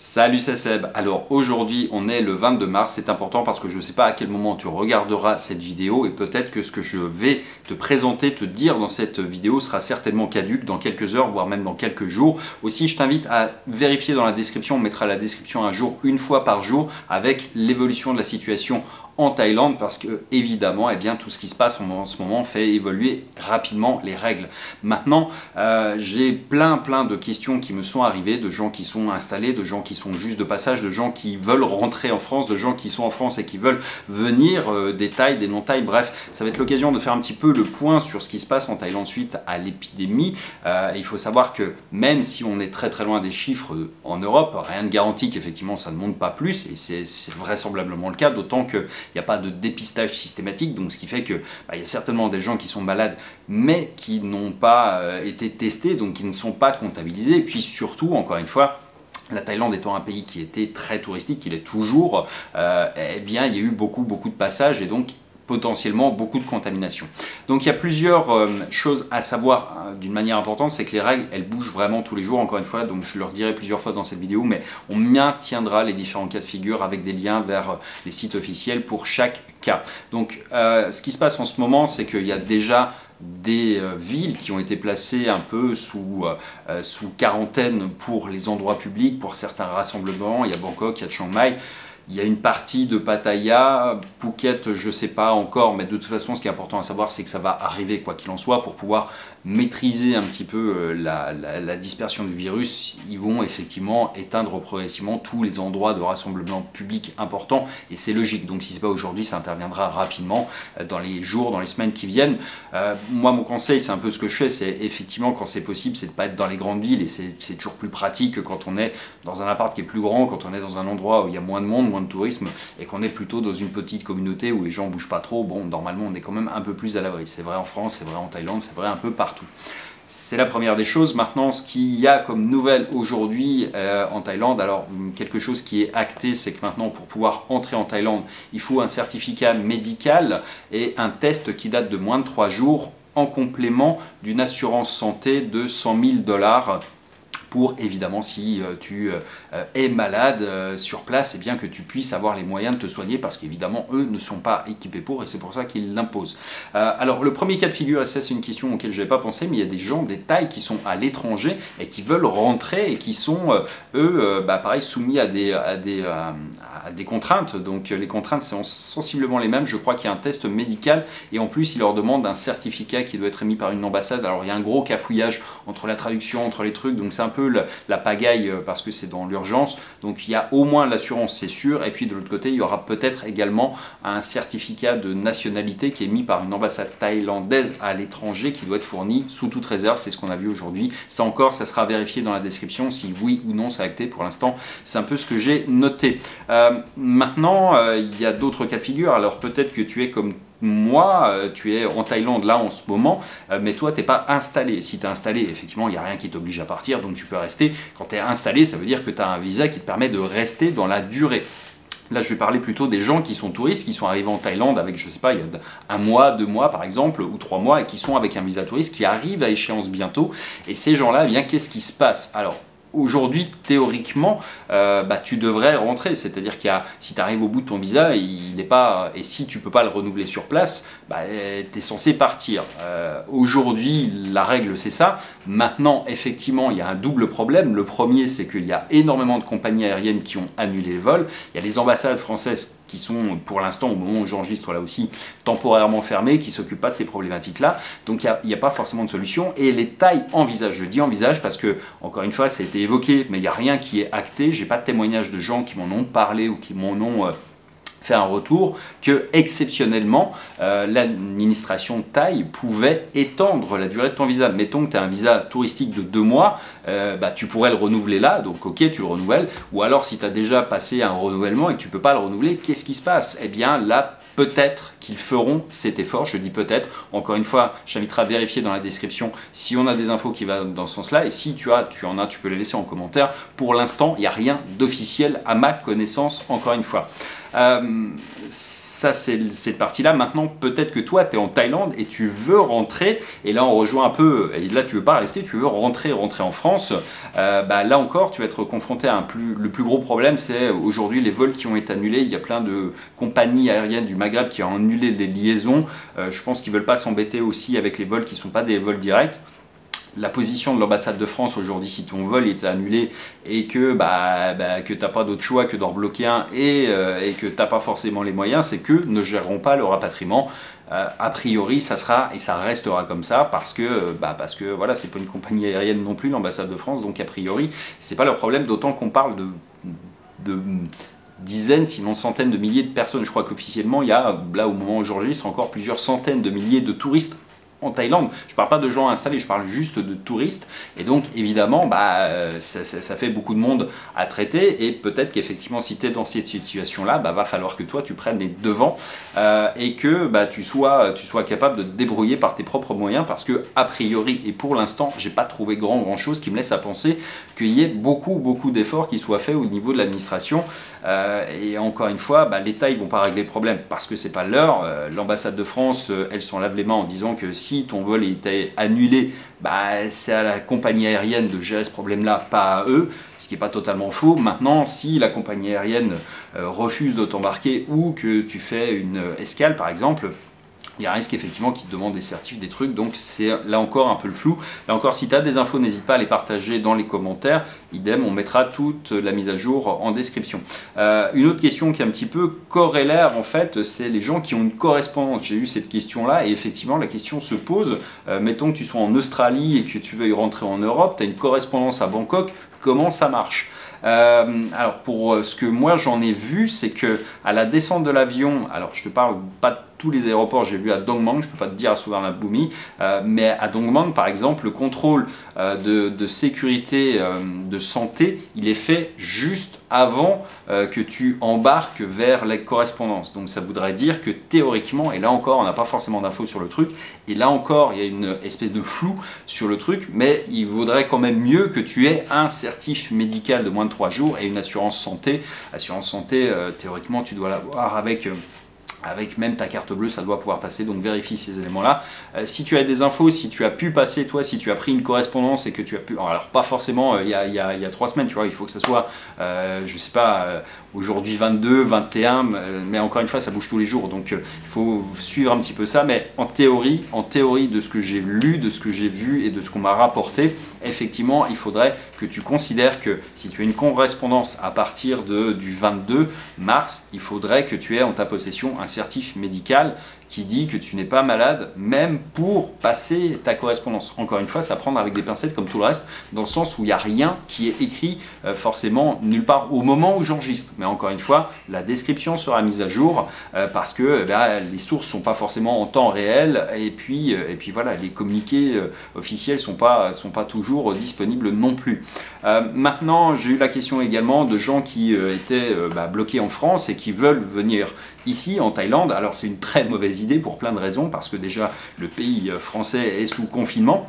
Salut, c'est Seb. Alors aujourd'hui on est le 22 mars, c'est important parce que je ne sais pas à quel moment tu regarderas cette vidéo et peut-être que ce que je vais te présenter, te dire dans cette vidéo sera certainement caduque dans quelques heures, voire même dans quelques jours. Aussi je t'invite à vérifier dans la description, on mettra la description un jour, une fois par jour, avec l'évolution de la situation en Thaïlande parce que évidemment tout ce qui se passe en ce moment fait évoluer rapidement les règles. Maintenant j'ai plein de questions qui me sont arrivées, de gens qui sont installés, de gens qui sont juste de passage, de gens qui veulent rentrer en France, de gens qui sont en France et qui veulent venir, des Thaïs, des non-Thaïs, bref, ça va être l'occasion de faire un petit peu le point sur ce qui se passe en Thaïlande suite à l'épidémie. Il faut savoir que même si on est très loin des chiffres en Europe, rien ne garantit qu'effectivement ça ne monte pas plus et c'est vraisemblablement le cas, d'autant que il n'y a pas de dépistage systématique, donc ce qui fait que il y a certainement des gens qui sont malades mais qui n'ont pas été testés, donc qui ne sont pas comptabilisés. Et puis surtout, encore une fois, la Thaïlande étant un pays qui était très touristique, il est toujours, il y a eu beaucoup de passages et donc potentiellement beaucoup de contamination. Donc il y a plusieurs choses à savoir d'une manière importante, c'est que les règles elles bougent vraiment tous les jours, encore une fois, donc je leur dirai plusieurs fois dans cette vidéo, mais on maintiendra les différents cas de figure avec des liens vers les sites officiels pour chaque cas. Donc ce qui se passe en ce moment, c'est qu'il y a déjà des villes qui ont été placées un peu sous quarantaine pour les endroits publics, pour certains rassemblements. Il y a Bangkok, il y a Chiang Mai. Il y a une partie de Pattaya, Phuket, je ne sais pas encore, mais de toute façon, ce qui est important à savoir, c'est que ça va arriver, quoi qu'il en soit, pour pouvoir maîtriser un petit peu la dispersion du virus. Ils vont effectivement éteindre progressivement tous les endroits de rassemblement public importants, et c'est logique. Donc si ce n'est pas aujourd'hui, ça interviendra rapidement dans les jours, dans les semaines qui viennent. Moi, mon conseil, c'est un peu ce que je fais, c'est effectivement, quand c'est possible, c'est de ne pas être dans les grandes villes, et c'est toujours plus pratique que quand on est dans un appart qui est plus grand, quand on est dans un endroit où il y a moins de monde, moins de tourisme, et qu'on est plutôt dans une petite communauté où les gens ne bougent pas trop. Bon, normalement on est quand même un peu plus à l'abri. C'est vrai en France, c'est vrai en Thaïlande, c'est vrai un peu partout. C'est la première des choses. Maintenant, ce qu'il y a comme nouvelle aujourd'hui en Thaïlande, alors quelque chose qui est acté, c'est que maintenant pour pouvoir entrer en Thaïlande, il faut un certificat médical et un test qui date de moins de 3 jours en complément d'une assurance santé de 100 000 $ pour évidemment si tu es malade sur place, et bien que tu puisses avoir les moyens de te soigner, parce qu'évidemment eux ne sont pas équipés pour, et c'est pour ça qu'ils l'imposent. Alors le premier cas de figure, et ça c'est une question auquel je n'avais pas pensé, mais il y a des gens, des Thaïs qui sont à l'étranger et qui veulent rentrer et qui sont eux pareil soumis à des contraintes. Donc les contraintes sont sensiblement les mêmes. Je crois qu'il y a un test médical et en plus ils leur demandent un certificat qui doit être émis par une ambassade. Alors il y a un gros cafouillage entre la traduction, entre les trucs, donc c'est un peu la pagaille parce que c'est dans l'urgence. Donc il y a au moins l'assurance, c'est sûr, et puis de l'autre côté il y aura peut-être également un certificat de nationalité qui est émis par une ambassade thaïlandaise à l'étranger qui doit être fourni sous toute réserve. C'est ce qu'on a vu aujourd'hui. Ça encore, ça sera vérifié dans la description si oui ou non c'est acté. Pour l'instant c'est un peu ce que j'ai noté. Maintenant il y a d'autres cas de figure. Alors peut-être que tu es comme moi, tu es en Thaïlande là en ce moment, mais toi tu n'es pas installé. Si tu es installé, effectivement il n'y a rien qui t'oblige à partir, donc tu peux rester. Quand tu es installé, ça veut dire que tu as un visa qui te permet de rester dans la durée. Là, je vais parler plutôt des gens qui sont touristes, qui sont arrivés en Thaïlande avec, je sais pas, il y a 1 mois, 2 mois par exemple, ou 3 mois, et qui sont avec un visa touriste qui arrive à échéance bientôt. Et ces gens-là, eh bien, qu'est-ce qui se passe? Alors, aujourd'hui, théoriquement, tu devrais rentrer. C'est-à-dire que si tu arrives au bout de ton visa, il n'est pas, et si tu ne peux pas le renouveler sur place, tu es censé partir. Aujourd'hui, la règle, c'est ça. Maintenant, effectivement, il y a un double problème. Le premier, c'est qu'il y a énormément de compagnies aériennes qui ont annulé les vols. Il y a les ambassades françaises qui sont, pour l'instant, au moment où j'enregistre là aussi, temporairement fermées, qui ne s'occupent pas de ces problématiques-là. Donc, il n'y a pas forcément de solution. Et les Thaïs envisagent, je dis envisagent parce que, encore une fois, ça a été évoqué, mais il n'y a rien qui est acté. Je n'ai pas de témoignage de gens qui m'en ont parlé ou qui m'en ont fait un retour, que exceptionnellement l'administration thaï pouvait étendre la durée de ton visa. Mettons que tu as un visa touristique de 2 mois, tu pourrais le renouveler là, donc ok, tu le renouvelles, ou alors si tu as déjà passé un renouvellement et que tu ne peux pas le renouveler, qu'est-ce qui se passe? Eh bien là, peut-être qu'ils feront cet effort, je dis peut-être. Encore une fois, j'inviterai à vérifier dans la description si on a des infos qui vont dans ce sens-là, et si tu en as, tu peux les laisser en commentaire. Pour l'instant, il n'y a rien d'officiel à ma connaissance, encore une fois. ça c'est cette partie-là. Maintenant, peut-être que toi, tu es en Thaïlande et tu veux rentrer, et là on rejoint un peu, et là tu veux pas rester, tu veux rentrer en France. Là encore, tu vas être confronté à le plus gros problème, c'est aujourd'hui les vols qui ont été annulés. Il y a plein de compagnies aériennes du Maghreb qui ont annulé les liaisons. Je pense qu'ils veulent pas s'embêter aussi avec les vols qui sont pas des vols directs. La position de l'ambassade de France aujourd'hui, si ton vol est annulé et que tu n'as pas d'autre choix que d'en bloquer un et que tu n'as pas forcément les moyens, c'est qu'eux ne géreront pas le rapatriement. A priori, ça sera et ça restera comme ça parce que voilà, c'est pas une compagnie aérienne non plus, l'ambassade de France, donc a priori, c'est pas leur problème, d'autant qu'on parle de dizaines, sinon centaines de milliers de personnes. Je crois qu'officiellement, il y a, là au moment où j'enregistre, encore plusieurs centaines de milliers de touristes en Thaïlande. Je ne parle pas de gens installés, je parle juste de touristes. Et donc, évidemment, ça fait beaucoup de monde à traiter. Et peut-être qu'effectivement, si tu es dans cette situation-là, va falloir que toi, tu prennes les devants et que tu sois capable de te débrouiller par tes propres moyens. Parce que, a priori, et pour l'instant, j'ai pas trouvé grand-chose qui me laisse à penser qu'il y ait beaucoup d'efforts qui soient faits au niveau de l'administration. Et encore une fois, l'État, ils vont pas régler le problème parce que c'est pas leur. L'ambassade de France, elle s'en lave les mains en disant que si ton vol était annulé, c'est à la compagnie aérienne de gérer ce problème-là, pas à eux, ce qui n'est pas totalement faux. Maintenant, si la compagnie aérienne refuse de t'embarquer ou que tu fais une escale, par exemple, il y a un risque effectivement qui te demande des certifs, des trucs, donc c'est là encore un peu le flou. Là encore, si tu as des infos, n'hésite pas à les partager dans les commentaires. Idem, on mettra toute la mise à jour en description. Une autre question qui est un petit peu corrélaire en fait, c'est les gens qui ont une correspondance. J'ai eu cette question-là et effectivement la question se pose. Mettons que tu sois en Australie et que tu veuilles rentrer en Europe, tu as une correspondance à Bangkok, comment ça marche ? Alors pour ce que moi j'en ai vu, c'est que à la descente de l'avion, alors je te parle pas de tous les aéroports, j'ai vu à Dong Mang, je ne peux pas te dire à Suvarnabhumi, mais à Dong Mang par exemple, le contrôle de sécurité, de santé, il est fait juste avant que tu embarques vers la correspondance. Donc ça voudrait dire que théoriquement, et là encore on n'a pas forcément d'infos sur le truc, et là encore il y a une espèce de flou sur le truc, mais il vaudrait quand même mieux que tu aies un certif médical de moins de 3 jours et une assurance santé. Assurance santé, théoriquement tu dois l'avoir avec même ta carte bleue, ça doit pouvoir passer, donc vérifie ces éléments-là. Si tu as des infos, si tu as pu passer, toi, si tu as pris une correspondance et que tu as pu... Alors pas forcément il y a 3 semaines, tu vois, il faut que ça soit, je sais pas, aujourd'hui 22, 21, mais encore une fois, ça bouge tous les jours, donc il faut suivre un petit peu ça, mais en théorie, de ce que j'ai lu, de ce que j'ai vu et de ce qu'on m'a rapporté, effectivement, il faudrait que tu considères que si tu as une correspondance à partir du 22 mars, il faudrait que tu aies en ta possession un certif médical qui dit que tu n'es pas malade, même pour passer ta correspondance. Encore une fois, ça prendre avec des pincettes comme tout le reste, dans le sens où il n'y a rien qui est écrit forcément nulle part au moment où j'enregistre. Mais encore une fois, la description sera mise à jour parce que les sources ne sont pas forcément en temps réel et puis voilà, les communiqués officiels ne sont pas toujours disponibles non plus. Maintenant, j'ai eu la question également de gens qui étaient bloqués en France et qui veulent venir ici en Thaïlande. Alors c'est une très mauvaise idée pour plein de raisons, parce que déjà le pays français est sous confinement.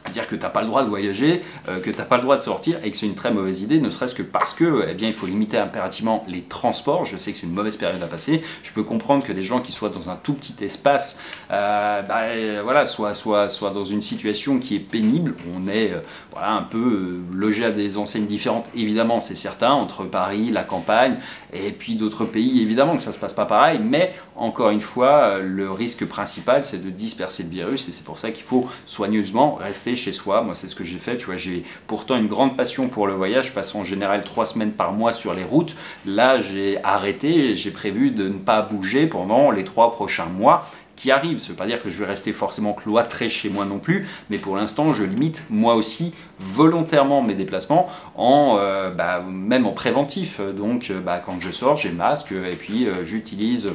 C'est-à-dire que tu n'as pas le droit de voyager, que tu n'as pas le droit de sortir et que c'est une très mauvaise idée, ne serait-ce que parce que il faut limiter impérativement les transports. Je sais que c'est une mauvaise période à passer. Je peux comprendre que des gens qui soient dans un tout petit espace voilà, soient dans une situation qui est pénible. On est voilà, un peu logé à des enseignes différentes, évidemment, c'est certain, entre Paris, la campagne et puis d'autres pays. Évidemment que ça ne se passe pas pareil, mais encore une fois, le risque principal, c'est de disperser le virus et c'est pour ça qu'il faut soigneusement rester chez soi. Moi, c'est ce que j'ai fait. Tu vois, j'ai pourtant une grande passion pour le voyage. Je passe en général 3 semaines par mois sur les routes. Là, j'ai arrêté et j'ai prévu de ne pas bouger pendant les 3 prochains mois qui arrivent. Ça ne veut pas dire que je vais rester forcément cloîtré chez moi non plus, mais pour l'instant, je limite moi aussi volontairement mes déplacements, même en préventif. Donc, quand je sors, j'ai le masque et puis j'utilise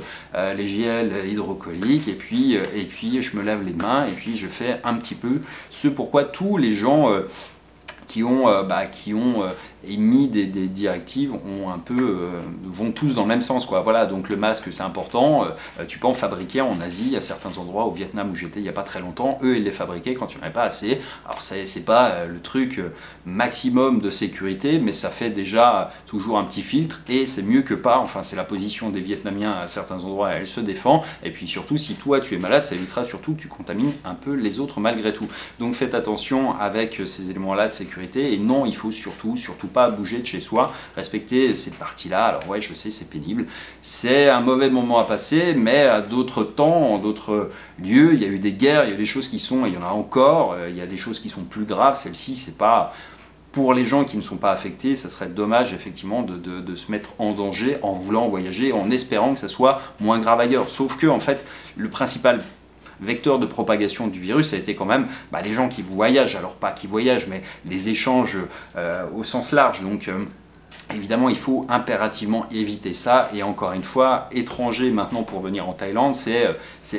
les gels hydroalcooliques et puis je me lave les mains et puis je fais un petit peu ce pourquoi tous les gens qui ont émis des directives vont tous dans le même sens, quoi. Voilà, donc le masque c'est important, tu peux en fabriquer en Asie, à certains endroits, au Vietnam où j'étais il n'y a pas très longtemps, eux ils les fabriquaient quand il n'y en avait pas assez. Alors c'est pas le truc maximum de sécurité, mais ça fait déjà toujours un petit filtre et c'est mieux que pas. Enfin, c'est la position des Vietnamiens à certains endroits, elle se défend. Et puis surtout, si toi tu es malade, ça évitera surtout que tu contamines un peu les autres malgré tout. Donc faites attention avec ces éléments-là de sécurité. Et non, il faut surtout pas bouger de chez soi. Respecter cette partie-là. Alors ouais, je sais, c'est pénible. C'est un mauvais moment à passer, mais à d'autres temps, en d'autres lieux, il y a eu des guerres, il y a des choses qui sont, et il y en a encore, il y a des choses qui sont plus graves. Celle-ci, c'est pas... Pour les gens qui ne sont pas affectés, ça serait dommage effectivement de se mettre en danger en voulant voyager, en espérant que ça soit moins grave ailleurs. Sauf que en fait, le principal vecteur de propagation du virus, ça a été quand même les gens qui voyagent. Alors pas qui voyagent, mais les échanges au sens large. Donc évidemment, il faut impérativement éviter ça. Et encore une fois, étrangers maintenant pour venir en Thaïlande, c'est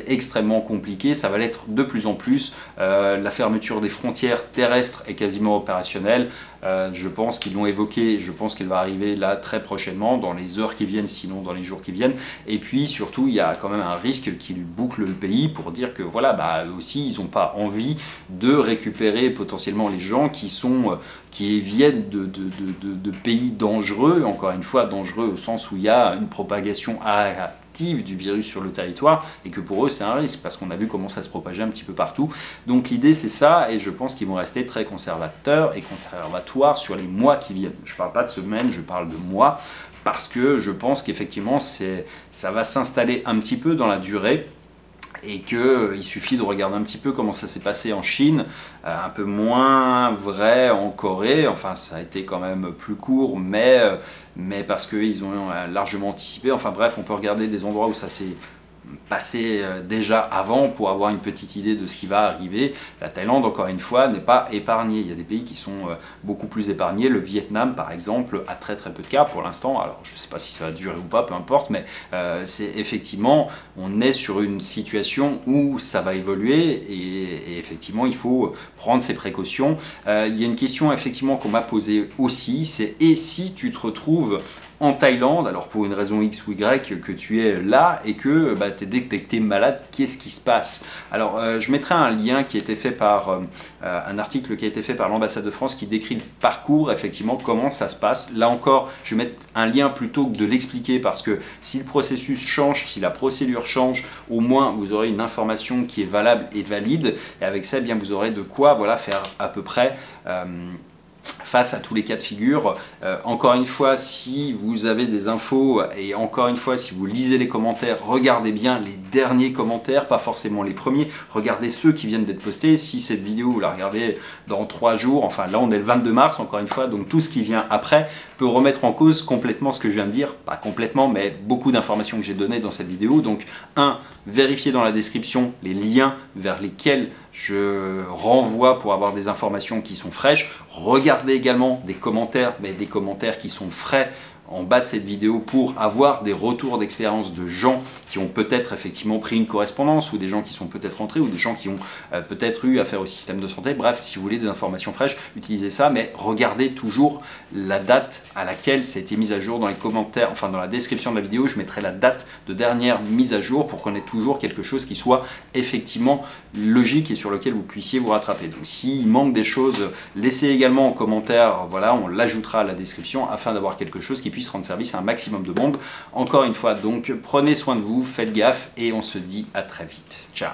extrêmement compliqué. Ça va l'être de plus en plus. La fermeture des frontières terrestres est quasiment opérationnelle. Je pense qu'ils l'ont évoqué. Je pense qu'elle va arriver là très prochainement, dans les heures qui viennent, sinon dans les jours qui viennent. Et puis surtout, il y a quand même un risque qu'ils bouclent le pays pour dire que voilà, eux aussi, ils n'ont pas envie de récupérer potentiellement les gens qui viennent de pays dangereux, encore une fois dangereux au sens où il y a une propagation active du virus sur le territoire et que pour eux c'est un risque parce qu'on a vu comment ça se propageait un petit peu partout. Donc l'idée c'est ça et je pense qu'ils vont rester très conservateurs et conservatoires sur les mois qui viennent. Je ne parle pas de semaines, je parle de mois parce que je pense qu'effectivement ça va s'installer un petit peu dans la durée. Et qu'il suffit de regarder un petit peu comment ça s'est passé en Chine, un peu moins vrai en Corée, enfin ça a été quand même plus court, mais parce qu'ils ont largement anticipé, enfin bref, on peut regarder des endroits où ça s'est passé déjà avant pour avoir une petite idée de ce qui va arriver. La Thaïlande, encore une fois, n'est pas épargnée. Il y a des pays qui sont beaucoup plus épargnés. Le Vietnam, par exemple, a très peu de cas pour l'instant. Alors, je ne sais pas si ça va durer ou pas, peu importe, mais c'est effectivement, on est sur une situation où ça va évoluer et effectivement, il faut prendre ses précautions. Il y a une question, effectivement, qu'on m'a posée aussi, c'est « et si tu te retrouves en Thaïlande, alors pour une raison X ou Y, que tu es là et que tu es détecté malade, qu'est-ce qui se passe ?» Alors je mettrai un lien qui a été fait par un article qui a été fait par l'ambassade de France qui décrit le parcours, effectivement, comment ça se passe. Là encore, je vais mettre un lien plutôt que de l'expliquer parce que si le processus change, si la procédure change, au moins vous aurez une information qui est valable et valide et avec ça, eh bien, vous aurez de quoi faire à peu près face à tous les cas de figure. Encore une fois, si vous avez des infos et encore une fois, si vous lisez les commentaires, regardez bien les derniers commentaires, pas forcément les premiers, regardez ceux qui viennent d'être postés. Si cette vidéo, vous la regardez dans 3 jours, enfin là on est le 22 mars encore une fois, donc tout ce qui vient après peut remettre en cause complètement ce que je viens de dire, pas complètement, mais beaucoup d'informations que j'ai données dans cette vidéo. Donc vérifiez dans la description les liens vers lesquels je renvoie pour avoir des informations qui sont fraîches. Regardez également des commentaires, mais des commentaires qui sont frais en bas de cette vidéo pour avoir des retours d'expérience de gens qui ont peut-être effectivement pris une correspondance ou des gens qui sont peut-être rentrés ou des gens qui ont peut-être eu affaire au système de santé. Bref, si vous voulez des informations fraîches, utilisez ça, mais regardez toujours la date à laquelle ça a été mise à jour dans les commentaires, enfin dans la description de la vidéo, je mettrai la date de dernière mise à jour pour qu'on ait toujours quelque chose qui soit effectivement logique et sur lequel vous puissiez vous rattraper. Donc s'il manque des choses, laissez également en commentaire, voilà, on l'ajoutera à la description afin d'avoir quelque chose qui puisse rendre service à un maximum de monde. Encore une fois, donc prenez soin de vous, faites gaffe et on se dit à très vite. Ciao.